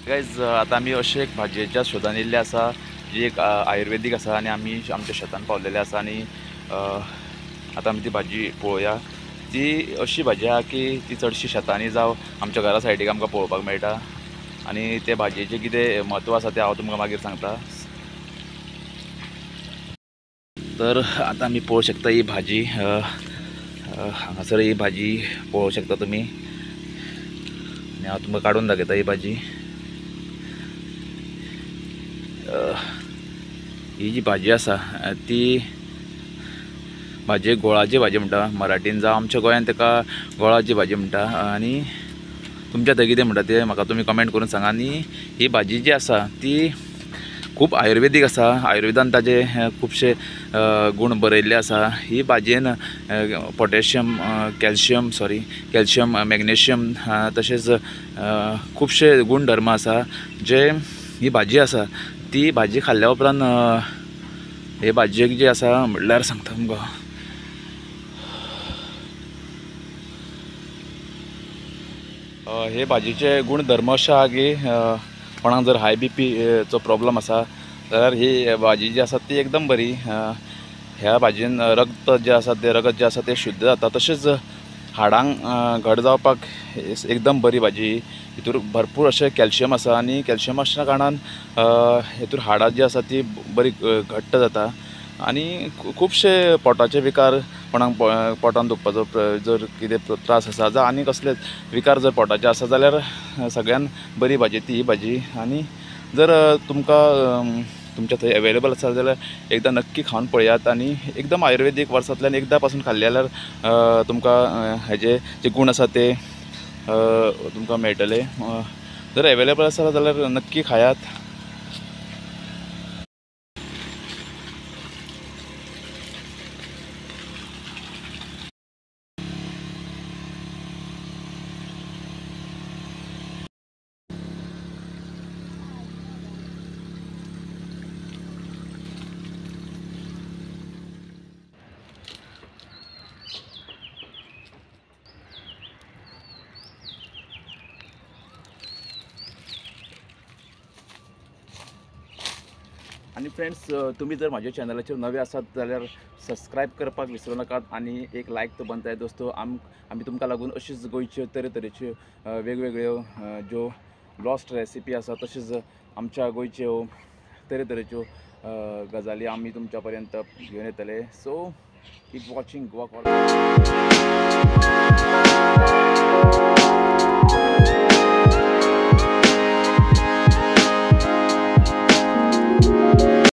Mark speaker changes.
Speaker 1: Guys आता आम्ही अशें एक भाजयेच्या शोधान येयल्ले आसा जी एक आयुर्वेदीक आसा आनी आमी आमच्या शेतान पावलेले आसा आनी आतां आमी ती भाजी पळोवया। ती अशी भाजी आहा की ती चडशी शेतांनी जावं आमच्या घरा सायडीक आमकां पळोवपाक मेळटा आनी ते भाजयेचें कितें म्हत्व आसा तें हांव तुमकां मागीर सांगता। तर आतां आमी पळोवंक शकता ही भाजी हांगासर ही भाजी पळोवंक शकता तुमी आनी हांव तुमकां काडून दाखयता ही भाजी। ही जी भाजी आसा ती भाजयेक गोळाची भाजी म्हणटा मराठीन, जावं आमच्या गोंयान तेका गोळाची भाजी म्हणटा आनी तुमच्या थंय कितें म्हणटा तें म्हाका तुमी कमेंट करून सांगा। आनी ही भाजी जी आसा ती खूब आयुर्वेदीक आसा, आयुर्वेदान ताजे खुबशे गूण बरयल्ले आसा। ही भाजयेन पोटॅशियम कॅल्शियम मॅग्नेशियम तशेंच खुबशे गूण धर्म आसा जे ही भाजी आसा ती भाजी खाल्ल्या उपरांत हे भाजयेक जी आसा म्हणल्यार सांगता तुमकां हे भाजीचे गुणधर्म अशें आहा की कोणाक जर हाय BP चो प्रॉब्लम आसा जाल्यार ही भाजी जी आसा ती एकदम बरी। ह्या भाजयेन रगत जे आसा ते शुद्ध जाता, तशेंच हाडांक घट जावपाक एकदम बरी भाजी। हितूर भरपूर अशें कॅल्शियम आसा आनी कॅल्शियम आसल्या कारणान हितूर हाडां जी आसा ती बरी घट्ट जाता आनी खुबशे पोटाचे विकार कोणाक पोटान दुखपाचो जर कितें त्रास आसा जावं आनी कसले विकार जर पोटाचे आसा जाल्यार सगळ्यान बरी भाजी ती ही भाजी। आनी जर तुमकां तुमच्या थंय अवेलेबल आसा जाल्यार एकदां नक्की खावन पळयात आनी एकदम आयुर्वेदीक वर्सांतल्यान एकदां पासून खाल्ले जाल्यार तुमकां हेजे जे गूण आसा ते तुमकां मेळटले। जर अवेलेबल आसा जाल्यार नक्की खायात। आणि फ्रेंड्स तुम्ही जर माझ्या चॅनलाचेर नवे आसात जाल्यार सबस्क्राईब करपाक विसरू नाकात आनी एक लायक तो बनताय दोस्तो। आमी तुमकां लागून अशीच गोंयच्यो तरेतरेच्यो वेगवेगळ्यो ज्यो लॉस्ट रेसिपी आसा तशेंच आमच्या गोंयच्यो तरेतरेच्यो गजाली आमी तुमच्या पर्यंत घेवन येतले। So keep watching Goa.